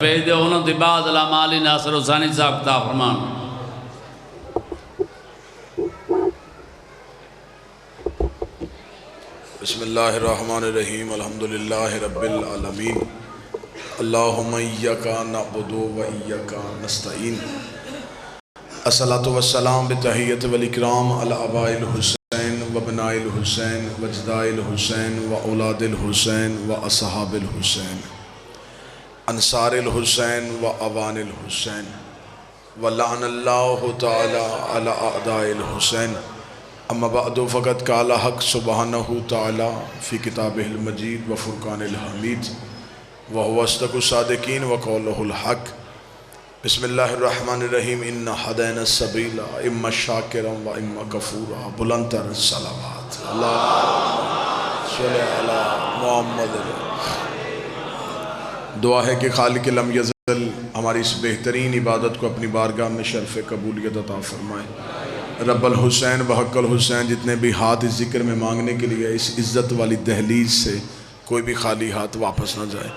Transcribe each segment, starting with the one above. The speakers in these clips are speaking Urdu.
بھیج دے انہوں دی بعد العمالی ناصر حسانی صاحب کتاب فرمان. بسم اللہ الرحمن الرحیم الحمدللہ رب العالمین اللہم ایاکا نعبد و ایاکا نستعین الصلاة والسلام بتحیت والاکرام علی آباء الحسین و ابناء الحسین و اجداء الحسین و اولاد الحسین و اصحاب الحسین انصار الحسین و اوان الحسین ولعن اللہ تعالی علی اعداء الحسین. اما بعد فقد قال حق سبحانہ تعالی فی کتابہ المجید و فرقان الحمید وهو اصدق الصادقین وقولہ الحق. بسم اللہ الرحمن الرحیم ان ہدینا السبیل اما شاکرا و اما کفورا. بلندتر صلوات اللہ صلی علی محمد. دعا ہے کہ خالق لم یزل ہماری اس بہترین عبادت کو اپنی بارگاہ میں شرف قبولیت عطا فرمائے. رب الحسین و حق الحسین جتنے بھی ہاتھ اس ذکر میں مانگنے کے لیے اس عزت والی دہلیز سے کوئی بھی خالی ہاتھ واپس نہ جائے.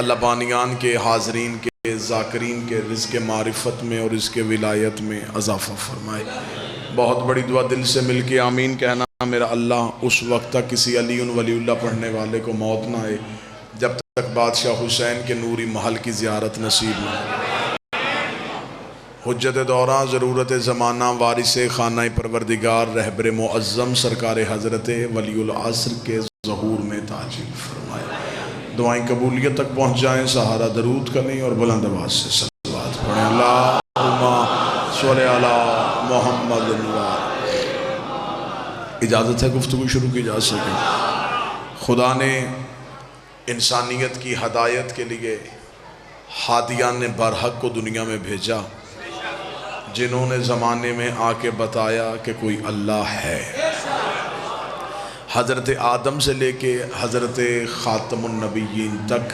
اللہ بانیان کے حاضرین کے ذاکرین کے رزق معرفت میں اور رزق ولایت میں اضافہ فرمائے. بہت بڑی دعا دل سے مل کے آمین کہنا. میرا اللہ اس وقت تک کسی علی ولی اللہ پڑھنے والے کو موت نہ آئے جب تک بادشاہ حسین کے نوری محل کی زیارت نصیب نہ ہو. حجت دورہ ضرورت زمانہ وارث خانہ پروردگار رہبر معظم سرکار حضرت ولی العصر کے ظہور میں تاجیل فرمائے. دعائیں قبولیت تک پہنچ جائیں. سہارا درود کریں اور بلند آواز سے صلوات پڑھیں. اللہم صلی علی محمد. اجازت ہے گفتگو شروع کی جا سکے. خدا نے انسانیت کی ہدایت کے لیے ہادیان برحق کو دنیا میں بھیجا جنہوں نے زمانے میں آ کے بتایا کہ کوئی اللہ ہے. حضرت آدم سے لے کے حضرت خاتم النبیین تک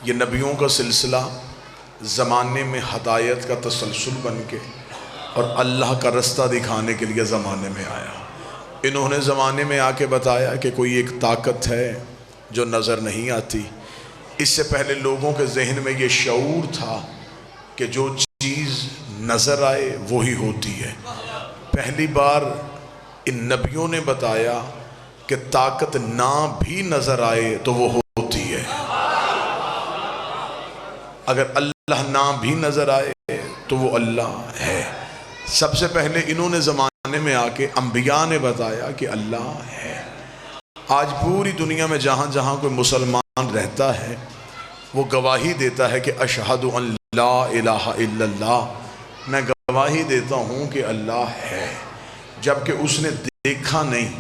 یہ نبیوں کا سلسلہ زمانے میں ہدایت کا تسلسل بن کے اور اللہ کا رستہ دکھانے کے لیے زمانے میں آیا. انہوں نے زمانے میں آ کے بتایا کہ کوئی ایک طاقت ہے جو نظر نہیں آتی. اس سے پہلے لوگوں کے ذہن میں یہ شعور تھا کہ جو چیز نظر آئے وہی ہوتی ہے. پہلی بار ان نبیوں نے بتایا کہ طاقت نہ بھی نظر آئے تو وہ ہوتی ہے. اگر اللہ نہ بھی نظر آئے تو وہ اللہ ہے. سب سے پہلے انہوں نے زمانے میں آ کے انبیاء نے بتایا کہ اللہ ہے. آج پوری دنیا میں جہاں جہاں کوئی مسلمان رہتا ہے وہ گواہی دیتا ہے کہ اشہد ان لا الہ الا اللہ. میں گواہی دیتا ہوں کہ اللہ ہے جبکہ اس نے دیکھا نہیں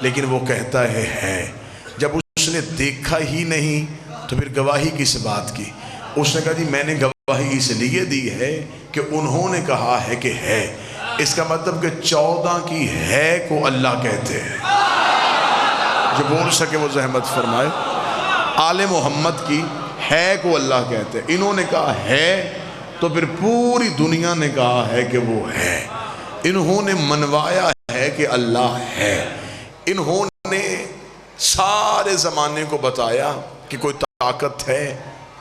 لیکن وہ کہتا ہے. جب اس نے دیکھا ہی نہیں تو پھر گواہی کس بات کی. اس نے کہا جی میں نے گواہی اس لیے دی ہے کہ انہوں نے کہا ہے کہ ہے. اس کا مطلب کہ 14 کی ہے کو اللہ کہتے ہیں. جو بول سکے وہ زحمت فرمائے. آل محمد کی ہے کو اللہ کہتے ہیں. انہوں نے کہا ہے تو پھر پوری دنیا نے کہا ہے کہ وہ ہے. انہوں نے منوایا ہے کہ اللہ ہے. انہوں نے سارے زمانے کو بتایا کہ کوئی طاقت ہے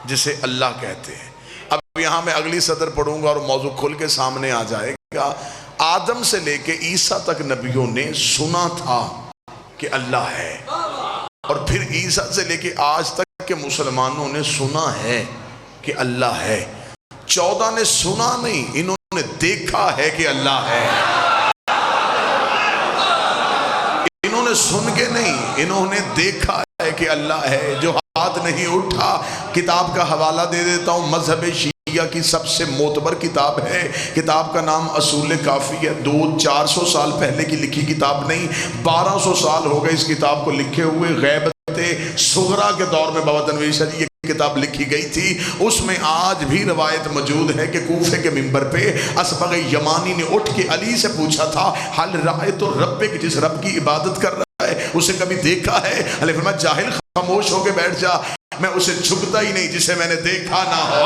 جسے اللہ کہتے ہیں. اب یہاں میں اگلی سطر پڑھوں گا اور موضوع کھل کے سامنے آ جائے گا. آدم سے لے کے عیسیٰ تک نبیوں نے سنا تھا کہ اللہ ہے اور پھر عیسیٰ سے لے کے آج تک کے مسلمانوں نے سنا ہے کہ اللہ ہے. 14 نے سنا نہیں, انہوں نے دیکھا ہے کہ اللہ ہے. انہوں نے سن کے نہیں, انہوں نے دیکھا ہے کہ اللہ ہے. جو ہاتھ نہیں اٹھا, کتاب کا حوالہ دے دیتا ہوں. مذہب شیعہ کی سب سے معتبر کتاب ہے. کتاب کا نام اصول کافی ہے. 400 سال پہلے کی لکھی کتاب نہیں, 1200 سال ہو گئے اس کتاب کو لکھے ہوئے. غیبت صغرا کے دور میں بابا تنویر شاہ جی یہ کتاب لکھی گئی تھی. اس میں آج بھی روایت موجود ہے کہ کوفے کے منبر پہ اسبغ یمانی نے اٹھ کے علی سے پوچھا تھا حل رأیت ربک, جس رب کی عبادت کر رہا ہے اسے کبھی دیکھا ہے؟ علی فرمایا جاہل خاموش ہو کے بیٹھ جا, میں اسے جھکتا ہی نہیں جسے میں نے دیکھا نہ ہو.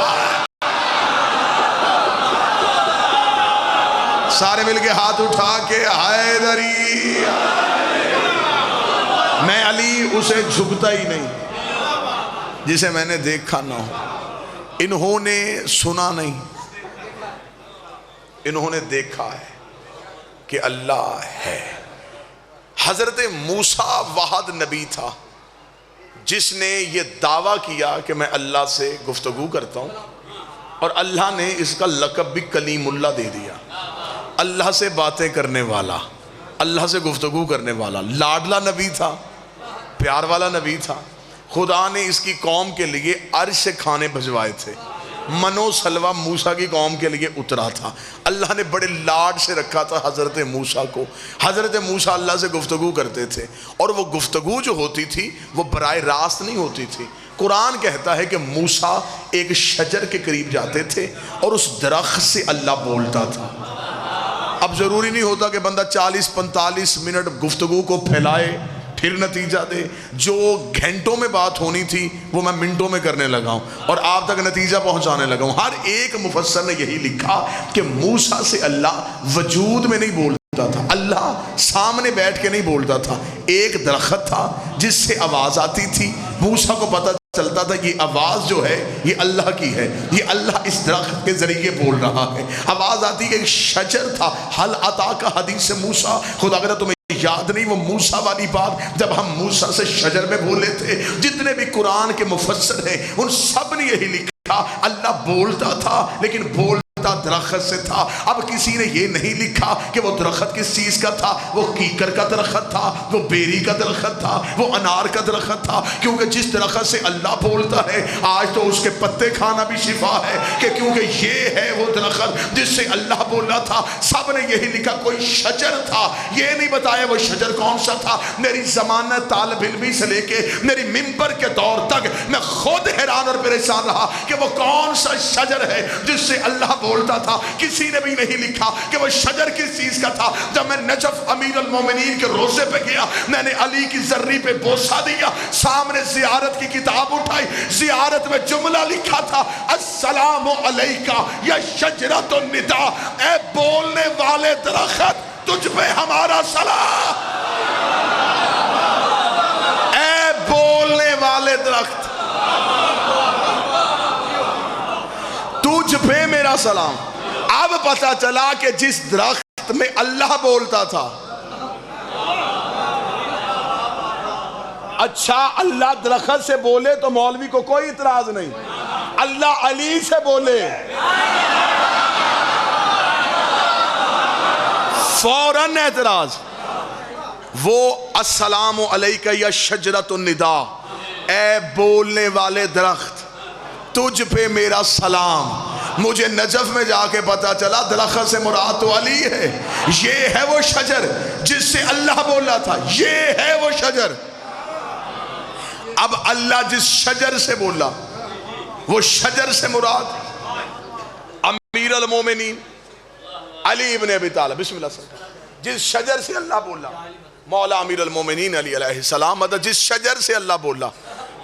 سارے مل کے ہاتھ اٹھا کے حیدری, میں علی اسے جھکتا ہی نہیں جسے میں نے دیکھا نہ ہو. انہوں نے سنا نہیں، انہوں نے دیکھا ہے کہ اللہ ہے۔ حضرت موسیٰ واحد نبی تھا جس نے یہ دعویٰ کیا کہ میں اللہ سے گفتگو کرتا ہوں، اور اللہ نے اس کا لقب بھی کلیم اللہ دے دیا، اللہ سے باتیں کرنے والا، اللہ سے گفتگو کرنے والا۔ لاڈلا نبی تھا، پیار والا نبی تھا۔ خدا نے اس کی قوم کے لیے عرش سے کھانے بھجوائے تھے، منو سلوہ موسیٰ کی قوم کے لیے اترا تھا۔ اللہ نے بڑے لاڈ سے رکھا تھا حضرت موسیٰ کو۔ حضرت موسیٰ اللہ سے گفتگو کرتے تھے، اور وہ گفتگو جو ہوتی تھی وہ براہ راست نہیں ہوتی تھی۔ قرآن کہتا ہے کہ موسیٰ ایک شجر کے قریب جاتے تھے اور اس درخت سے اللہ بولتا تھا۔ اب ضروری نہیں ہوتا کہ بندہ 40-45 منٹ گفتگو کو پھیلائے پھر نتیجہ دے۔ جو گھنٹوں میں بات ہونی تھی وہ میں منٹوں میں کرنے لگا ہوں اور آپ تک نتیجہ پہنچانے لگا ہوں۔ ہر ایک مفسر نے یہی لکھا کہ موسیٰ سے اللہ وجود میں نہیں بولتا تھا، اللہ سامنے بیٹھ کے نہیں بولتا تھا۔ ایک درخت تھا جس سے آواز آتی تھی، موسیٰ کو پتہ چلتا تھا یہ آواز جو ہے یہ اللہ کی ہے، یہ اللہ اس درخت کے ذریعے بول رہا ہے۔ آواز آتی ہے۔ ایک شجر تھا، حل عطا کا حدیث موسیٰ، خدا کرے تمہیں یاد نہیں وہ موسیٰ والی بات جب ہم موسیٰ سے شجر میں بولے تھے۔ جتنے بھی قرآن کے مفسر ہیں ان سب نے یہی لکھا، اللہ بولتا تھا لیکن بولتا درخت سے تھا۔ اب کسی نے یہ نہیں لکھا کہ وہ درخت کس چیز کا تھا، وہ کیکر کا درخت تھا، وہ بیری کا درخت تھا، وہ انار کا درخت تھا، کیونکہ جس درخت سے اللہ بولتا ہے آج تو اس کے پتے کھانا بھی شفا ہے، کہ کیونکہ یہ ہے وہ درخت جس سے اللہ بولا تھا۔ سب نے یہی لکھا کوئی شجر تھا، یہ نہیں بتایا وہ شجر کون سا تھا۔ میری زمانہ طالب علمی سے لے کے میری ممبر کے دور تک میں خود حیران اور پریشان رہا کہ وہ کون سا شجر ہے جس سے اللہ بولتا تھا۔ کسی نے بھی نہیں لکھا کہ وہ شجر کس چیز کا تھا۔ جب میں نجف امیر المومنین کے روزے پہ گیا، میں نے علی کی زرری پہ بوسہ دیا، سامنے زیارت کی کتاب اٹھائی، زیارت میں جملہ لکھا تھا السلام علیکہ یا شجرۃ النداء، اے بولنے والے درخت تجھ پہ ہمارا سلام، اے بولنے والے درخت تجھ پہ میرا سلام۔ اب پتا چلا کہ جس درخت میں اللہ بولتا تھا، اچھا اللہ درخت سے بولے تو مولوی کو کوئی اعتراض نہیں، اللہ علی سے بولے فوراً اعتراض۔ وہ السلام علیکہ یا شجرۃ النداء، اے بولنے والے درخت تجھ پہ میرا سلام۔ مجھے نجف میں جا کے پتا چلا درخت سے مراد تو علی ہے، یہ ہے وہ شجر جس سے اللہ بولا تھا، یہ ہے وہ شجر۔ اب اللہ جس شجر سے بولا وہ شجر سے مراد امیر المومنین علی ابن ابی طالب، بسم اللہ صلی اللہ، جس شجر سے اللہ بولا مولا امیر المومنین علی علیہ السلام، مطلب جس شجر سے اللہ بولا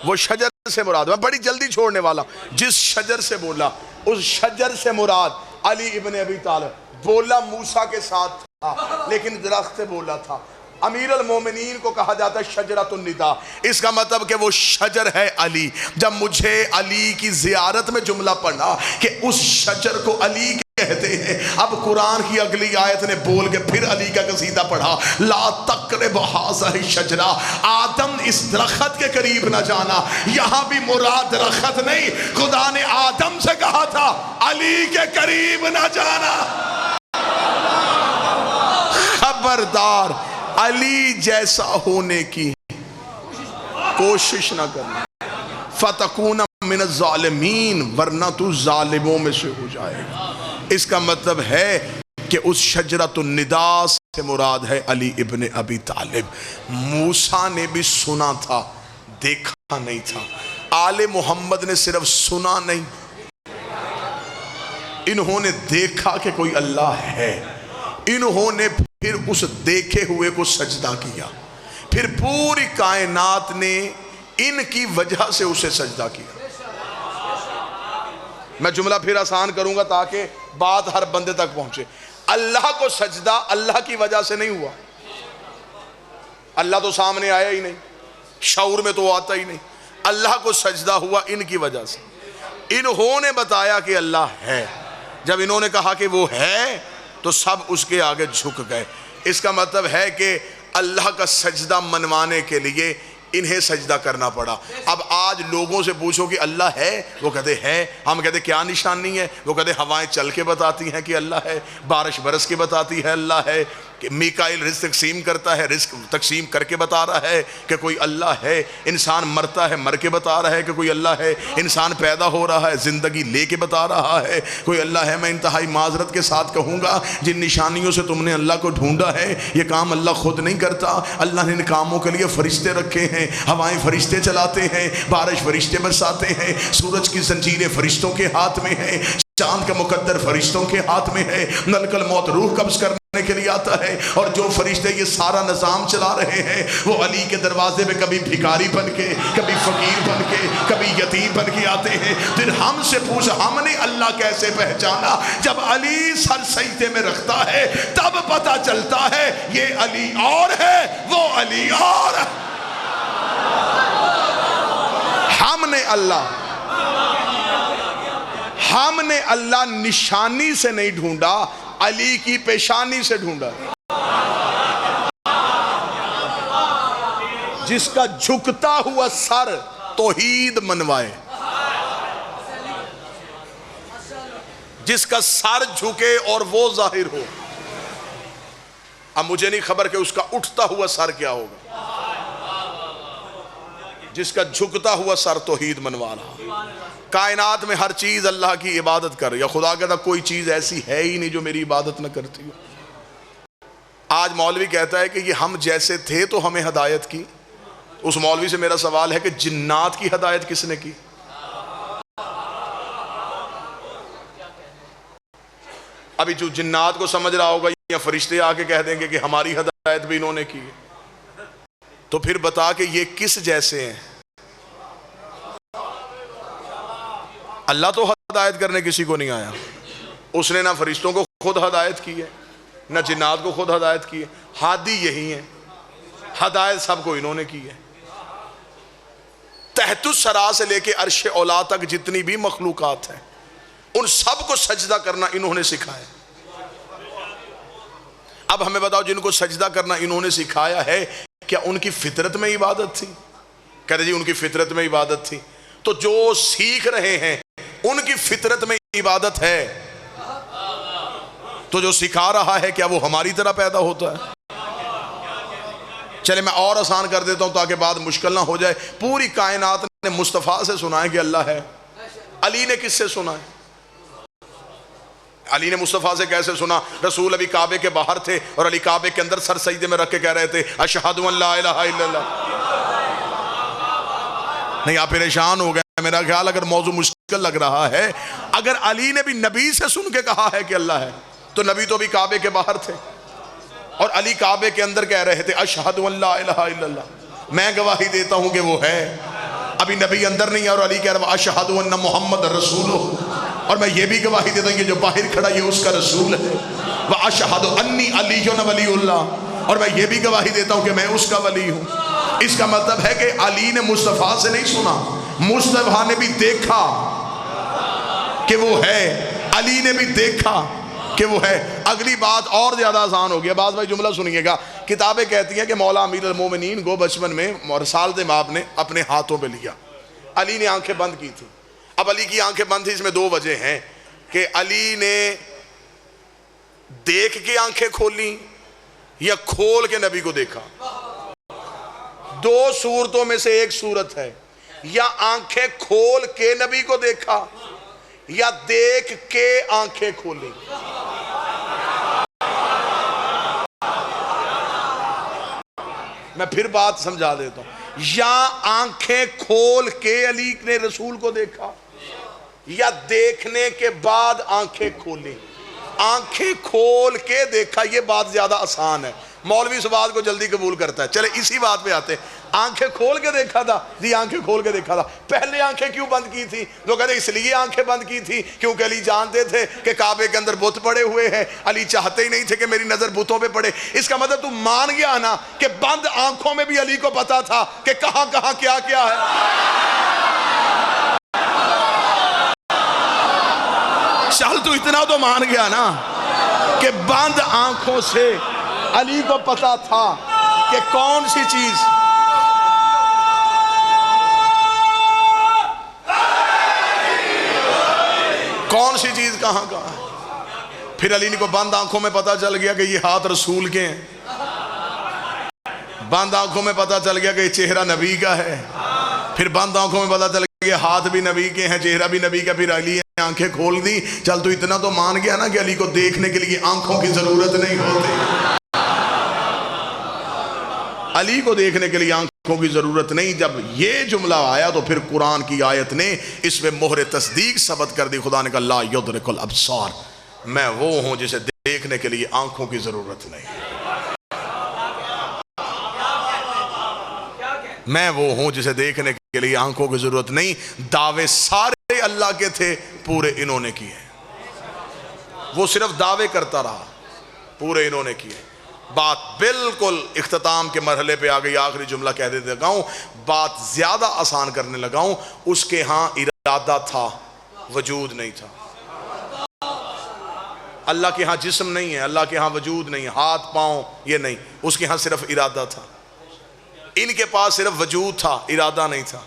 وہ شجر سے مراد، میں بڑی جلدی چھوڑنے والا، جس شجر سے بولا اس شجر سے مراد علی ابن ابی طالب۔ بولا موسیٰ کے ساتھ تھا لیکن درخت سے بولا تھا۔ امیر المومنین کو کہا جاتا ہے شجرۃ النداء، اس کا مطلب کہ وہ شجر ہے علی۔ جب مجھے علی کی زیارت میں جملہ پڑھا کہ اس شجر کو علی کہتے ہیں، اب قرآن کی اگلی آیت نے بول کے پھر علی کا قصیدہ پڑھا، لا تقرب ھذہ الشجرہ، آدم اس درخت کے قریب نہ جانا۔ یہاں بھی مراد درخت نہیں، خدا نے آدم سے کہا تھا علی کے قریب نہ جانا۔ خبردار علی جیسا ہونے کی کوشش نہ کرنا، فتکون من الظالمین، ورنہ تو ظالموں میں سے ہو جائے گا۔ اس کا مطلب ہے کہ اس شجرۃ النداء سے مراد ہے علی ابن ابی طالب۔ موسیٰ نے بھی سنا تھا، دیکھا نہیں تھا۔ آل محمد نے صرف سنا نہیں، انہوں نے دیکھا کہ کوئی اللہ ہے، انہوں نے پھر اس دیکھے ہوئے کو سجدہ کیا، پھر پوری کائنات نے ان کی وجہ سے اسے سجدہ کیا۔ میں جملہ پھر آسان کروں گا تاکہ بات ہر بندے تک پہنچے۔ اللہ کو سجدہ اللہ کی وجہ سے نہیں ہوا، اللہ تو سامنے آیا ہی نہیں، شعور میں تو آتا ہی نہیں، اللہ کو سجدہ ہوا ان کی وجہ سے۔ انہوں نے بتایا کہ اللہ ہے. جب انہوں نے کہا کہ وہ ہے تو سب اس کے آگے جھک گئے. اس کا مطلب ہے کہ اللہ کا سجدہ منوانے کے لیے انہیں سجدہ کرنا پڑا. اب آج لوگوں سے پوچھو کہ اللہ ہے، وہ کہتے ہے. ہم کہتے کیا نشانی ہے؟ وہ کہتے ہوائیں چل کے بتاتی ہیں کہ اللہ ہے، بارش برس کے بتاتی ہے اللہ ہے، کہ میکائیل رزق تقسیم کرتا ہے، رزق تقسیم کر کے بتا رہا ہے کہ کوئی اللہ ہے. انسان مرتا ہے، مر کے بتا رہا ہے کہ کوئی اللہ ہے. انسان پیدا ہو رہا ہے، زندگی لے کے بتا رہا ہے کوئی اللہ ہے. میں انتہائی معذرت کے ساتھ کہوں گا، جن نشانیوں سے تم نے اللہ کو ڈھونڈا ہے یہ کام اللہ خود نہیں کرتا. اللہ نے ان کاموں کے لیے فرشتے رکھے ہیں. ہوائیں فرشتے چلاتے ہیں، بارش فرشتے برساتے ہیں، سورج کی زنجیریں فرشتوں کے ہاتھ میں ہیں، چاند کا مقدر فرشتوں کے ہاتھ میں ہے، ملک الموت روح قبض کرنے کے لیے آتا ہے. اور جو فرشتے یہ سارا نظام چلا رہے ہیں وہ علی کے دروازے پہ کبھی بھکاری بن کے، کبھی فقیر بن کے، کبھی یتیم بن کے آتے ہیں. پھر ہم سے پوچھ ہم نے اللہ کیسے پہچانا؟ جب علی سر سجدے میں رکھتا ہے تب پتہ چلتا ہے یہ علی اور ہے، وہ علی اور ہے. ہم نے اللہ نشانی سے نہیں ڈھونڈا، علی کی پیشانی سے ڈھونڈا. جس کا جھکتا ہوا سر توحید منوائے، جس کا سر جھکے اور وہ ظاہر ہو. اب مجھے نہیں خبر کہ اس کا اٹھتا ہوا سر کیا ہوگا. جس کا جھکتا ہوا سر توحید منوا رہا. کائنات میں ہر چیز اللہ کی عبادت کر رہی ہے. خدا کہتا کوئی چیز ایسی ہے ہی نہیں جو میری عبادت نہ کرتی ہو. آج مولوی کہتا ہے کہ یہ ہم جیسے تھے تو ہمیں ہدایت کی. اس مولوی سے میرا سوال ہے کہ جنات کی ہدایت کس نے کی؟ ابھی جو جنات کو سمجھ رہا ہوگا یا فرشتے آ کے کہہ دیں گے کہ ہماری ہدایت بھی انہوں نے کی ہے. تو پھر بتا کہ یہ کس جیسے ہیں؟ اللہ تو ہدایت کرنے کسی کو نہیں آیا. اس نے نہ فرشتوں کو خود ہدایت کی ہے، نہ جنات کو خود ہدایت کی ہے. ہادی یہی ہیں، ہدایت سب کو انہوں نے کی ہے. تحت الثری سے لے کے عرش اولا تک جتنی بھی مخلوقات ہیں ان سب کو سجدہ کرنا انہوں نے سکھایا. اب ہمیں بتاؤ جن کو سجدہ کرنا انہوں نے سکھایا ہے کیا ان کی فطرت میں عبادت تھی؟ کہتے جی ان کی فطرت میں عبادت تھی. تو جو سیکھ رہے ہیں ان کی فطرت میں عبادت ہے، تو جو سکھا رہا ہے کیا وہ ہماری طرح پیدا ہوتا ہے؟ چلے میں اور آسان کر دیتا ہوں تاکہ بات مشکل نہ ہو جائے. پوری کائنات نے مصطفیٰ سے سنا ہے کہ اللہ ہے. علی نے کس سے سنا ہے؟ علی نے مصطفیٰ سے کیسے سنا؟ رسول ابھی کعبے کے باہر تھے اور علی کعبے کے اندر سر سجدے میں رکھ کے کہہ رہے تھے اشہد ان لا الہ الا اللہ. نہیں آپ پریشان ہو گئے میرا خیال. اگر موضوع مشکل لگ رہا ہے، اگر علی نے بھی نبی سے سن کے کہا ہے کہ اللہ ہے تو نبی تو بھی کعبے کے باہر تھے اور علی کعبے کے اندر کہہ رہے تھے اشہد ان لا الہ الا اللہ. میں گواہی دیتا ہوں کہ وہ ہے. ابھی نبی اندر نہیں ہے اور علی کہہ رہا اشہد ان محمد رسول. اور میں یہ بھی گواہی دیتا ہوں کہ جو باہر کھڑا یہ اس کا رسول ہے. واشہد انی علی ولی اللہ. اور میں یہ بھی گواہی دیتا ہوں کہ میں اس کا ولی ہوں. اس کا مطلب ہے کہ علی نے مصطفیٰ سے نہیں سنا، مصطفیٰ نے بھی دیکھا کہ وہ ہے، علی نے بھی دیکھا کہ وہ ہے. اگلی بات اور زیادہ آسان ہو گیا. بعض بھائی جملہ سنیے گا. کتابیں کہتی ہیں کہ مولا امیر المومنین کو بچپن میں رسالت مآب نے اپنے ہاتھوں پہ لیا. علی نے آنکھیں بند کی تھی. اب علی کی آنکھیں بند تھی، اس میں دو وجہ ہیں کہ علی نے دیکھ کے آنکھیں کھولی یا کھول کے نبی کو دیکھا. دو صورتوں میں سے ایک صورت ہے، یا آنکھیں کھول کے نبی کو دیکھا یا دیکھ کے آنکھیں کھولی. میں پھر بات سمجھا دیتا ہوں. یا آنکھیں کھول کے علی نے رسول کو دیکھا یا دیکھنے کے بعد آنکھیں کھولی. آنکھیں کھول کے دیکھا یہ بات زیادہ آسان ہے. مولوی اس بات کو جلدی قبول کرتا ہے. چلے اسی بات پہ آتے ہیں. آنکھیں کھول کے دیکھا تھا، جی آنکھیں کھول کے دیکھا تھا. پہلے آنکھیں کیوں بند کی تھی؟ لوگ کہتے ہیں اس لیے آنکھیں بند کی تھی کیونکہ علی جانتے تھے کہ کعبے کے اندر بت پڑے ہوئے ہیں. علی چاہتے ہی نہیں تھے کہ میری نظر بتوں پہ پڑے. اس کا مطلب تو مان گیا نا کہ بند آنکھوں میں بھی علی کو پتا تھا کہ کہاں کہاں کیا کیا ہے. چل تو اتنا تو مان گیا نا کہ بند آنکھوں سے علی کو پتا تھا کہ کون سی چیز کہاں ہے. پھر علی کو بند آنکھوں میں پتا چل گیا کہ یہ ہاتھ رسول کے ہیں. بند آنکھوں میں پتا چل گیا کہ یہ چہرہ نبی کا ہے. پھر بند آنکھوں میں پتا چل گیا ہاتھ بھی نبی کے ہیں، چہرہ بھی نبی کا. پھر علی نے آنکھیں کھول دی. چل تو اتنا تو مان گیا نا کہ علی کو دیکھنے کے لیے آنکھوں کی ضرورت نہیں ہوتی. علی کو دیکھنے کے لیے آنکھوں کی ضرورت نہیں. جب یہ جملہ آیا تو پھر قرآن کی آیت نے اس میں مہر تصدیق ثبت کر دی. خدا نے کہا لا یدرک الابصار، میں وہ ہوں جسے دیکھنے کے لیے آنکھوں کی ضرورت نہیں. میں وہ ہوں جسے دیکھنے کے لیے آنکھوں کی ضرورت نہیں. دعوے سارے اللہ کے تھے، پورے انہوں نے کیے. وہ صرف دعوے کرتا رہا، پورے انہوں نے کیے. بات بالکل اختتام کے مرحلے پہ آ گئی. آخری جملہ کہہ دیتے لگا ہوں، بات زیادہ آسان کرنے لگا ہوں. اس کے ہاں ارادہ تھا، وجود نہیں تھا. اللہ کے ہاں جسم نہیں ہے، اللہ کے ہاں وجود نہیں ہے، ہاتھ پاؤں یہ نہیں. اس کے ہاں صرف ارادہ تھا. ان کے پاس صرف وجود تھا، ارادہ نہیں تھا.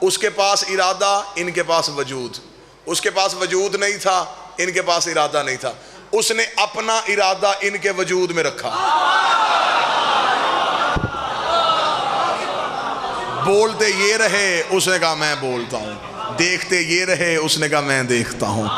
اس کے پاس ارادہ، ان کے پاس وجود. اس کے پاس وجود نہیں تھا، ان کے پاس ارادہ نہیں تھا. اس نے اپنا ارادہ ان کے وجود میں رکھا. بولتے یہ رہے، اس نے کہا میں بولتا ہوں. دیکھتے یہ رہے، اس نے کہا میں دیکھتا ہوں.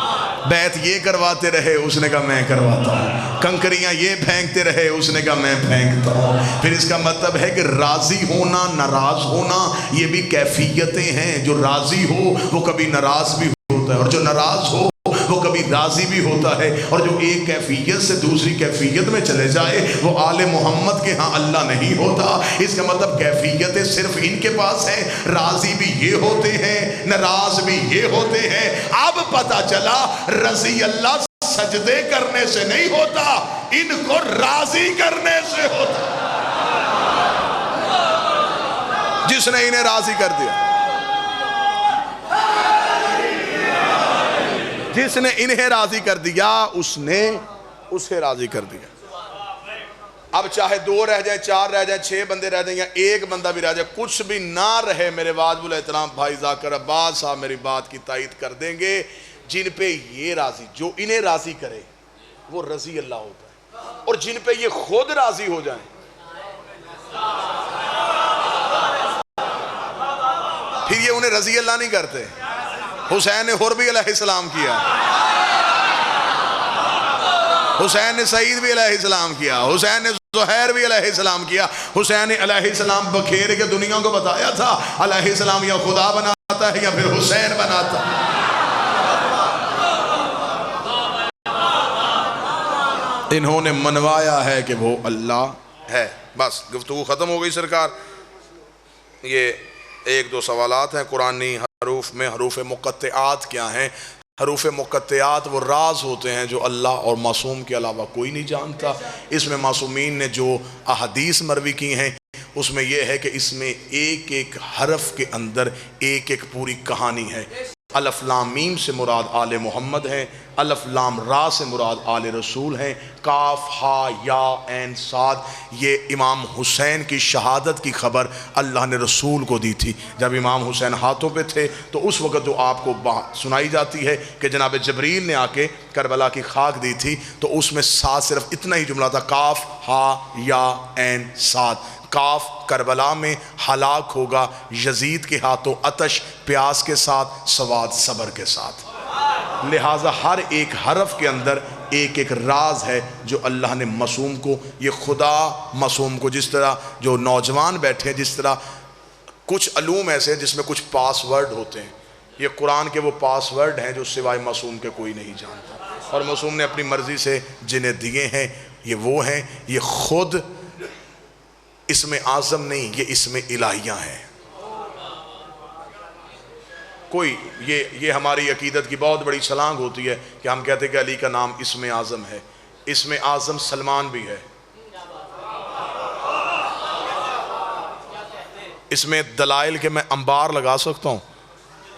بیعت یہ کرواتے رہے، اس نے کہا میں کرواتا ہوں. کنکریاں یہ پھینکتے رہے، اس نے کہا میں پھینکتا ہوں. پھر اس کا مطلب ہے کہ راضی ہونا، ناراض ہونا یہ بھی کیفیتیں ہیں. جو راضی ہو وہ کبھی ناراض بھی ہوتا ہے، اور جو ناراض ہو وہ کبھی راضی بھی ہوتا ہے. اور جو ایک کیفیت سے دوسری کیفیت میں چلے جائے وہ آل محمد کے ہاں اللہ نہیں ہوتا. اس کا مطلب کیفیتیں صرف ان کے پاس ہیں. راضی بھی یہ ہوتے ہیں، ناراض بھی یہ ہوتے ہیں. اب پتا چلا رضی اللہ سجدے کرنے سے نہیں ہوتا، ان کو راضی کرنے سے ہوتا. جس نے انہیں راضی کر دیا، جس نے انہیں راضی کر دیا، اس نے اسے راضی کر دیا. اب چاہے 2 رہ جائیں، 4 رہ جائیں، 6 بندے رہ جائیں یا 1 بندہ بھی رہ جائے، کچھ بھی نہ رہے، میرے واجب الاحترام بھائی ذاکر عباس صاحب میری بات کی تائید کر دیں گے. جن پہ یہ راضی، جو انہیں راضی کرے وہ رضی اللہ ہوتا ہے. اور جن پہ یہ خود راضی ہو جائیں پھر یہ انہیں رضی اللہ نہیں کرتے. حسین نے حربی علیہ السلام کیا، حسین نے سعید بھی علیہ السلام کیا، حسین نے زہیر بھی علیہ السلام کیا. حسین علیہ السلام بکھیر کے دنیا کو بتایا تھا علیہ السلام یا خدا بناتا ہے یا پھر حسین بناتا ہے. انہوں نے منوایا ہے کہ وہ اللہ ہے. بس گفتگو ختم ہو گئی سرکار. یہ 1-2 سوالات ہیں قرآنی حروف میں. حروف مقطعات کیا ہیں؟ حروف مقطعات وہ راز ہوتے ہیں جو اللہ اور معصوم کے علاوہ کوئی نہیں جانتا. اس میں معصومین نے جو احادیث مروی کی ہیں اس میں یہ ہے کہ اس میں ایک ایک حرف کے اندر ایک ایک پوری کہانی ہے. الف لام میم سے مراد آل محمد ہیں، الف لام را سے مراد آل رسول ہیں، کاف ہا یا عین صاد یہ امام حسین کی شہادت کی خبر اللہ نے رسول کو دی تھی. جب امام حسین ہاتھوں پہ تھے تو اس وقت جو آپ کو بات سنائی جاتی ہے کہ جناب جبریل نے آ کے کربلا کی خاک دی تھی تو اس میں ساتھ صرف اتنا ہی جملہ تھا، کاف ہا یا عین صاد. کاف کربلا میں ہلاک ہوگا یزید کے ہاتھوں آتش پیاس کے ساتھ، سواد صبر کے ساتھ. لہٰذا ہر ایک حرف کے اندر ایک ایک راز ہے جو اللہ نے معصوم کو، یہ خدا معصوم کو، جس طرح جو نوجوان بیٹھے جس طرح کچھ علوم ایسے ہیں جس میں کچھ پاس ورڈ ہوتے ہیں، یہ قرآن کے وہ پاس ورڈ ہیں جو سوائے معصوم کے کوئی نہیں جانتا. اور معصوم نے اپنی مرضی سے جنہیں دیے ہیں یہ وہ ہیں. یہ خود اسم اعظم نہیں، یہ اسم الہیہ ہیں. کوئی یہ ہماری عقیدت کی بہت بڑی چھلانگ ہوتی ہے کہ ہم کہتے ہیں کہ علی کا نام اسم اعظم ہے. اسم اعظم سلمان بھی ہے. اس میں دلائل کے میں انبار لگا سکتا ہوں.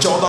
14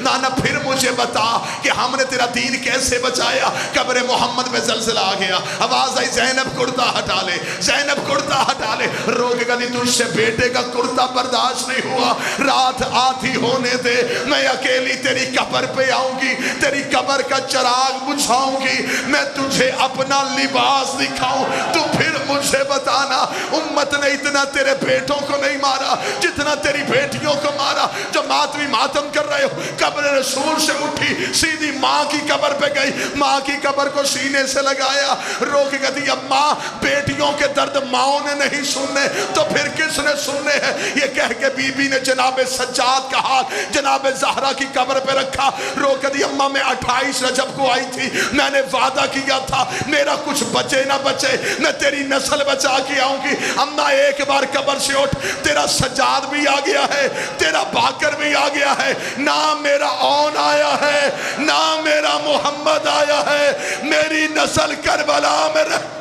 نانا پھر مجھے بتا کہ ہم نے تیرا دین کیسے بچایا. قبر محمد میں زلزلہ آ گیا, آواز آئی زینب کرتا ہٹا لے, زینب کرتا ہٹا لے. رو کے کہتی تجھ سے بیٹے کا کرتا برداشت نہیں ہوا, رات آدھی ہونے دے, میں اکیلی تیری قبر پہ آؤں گی, تیری قبر کا چراغ بجھاؤں گی, میں تجھے اپنا لباس دکھاؤں, تو پھر مجھے بتانا. امت نے اتنا تیرے بیٹوں کو نہیں مارا جتنا تیری بیٹیوں کو مارا. جو ماتمی ماتم کر رہے ہو, قبر رسول سے اٹھی سیدھی ماں کی قبر پہ گئی, ماں کی قبر کو سینے سے لگایا, رو کے کہتی اب ماں بیٹیوں کے درد ماؤں نے نہیں سننے تو پھر کس نے سننے ہیں. یہ کہہ کے بی بی نے جناب سجاد کا ہاتھ جناب زہرا کی قبر پہ رکھا. رو کے دی اماں میں 28 رجب کو آئی تھی, میں نے وعدہ کیا تھا میرا کچھ بچے نہ بچے میں تیری نسل بچا کے آؤں گی. اماں ایک بار قبر سے اٹھ, تیرا سجاد بھی آ گیا ہے, تیرا باکر بھی آ گیا ہے, نہ میرا اون آیا ہے نہ میرا محمد آیا ہے, میری نسل کربلا میں رہ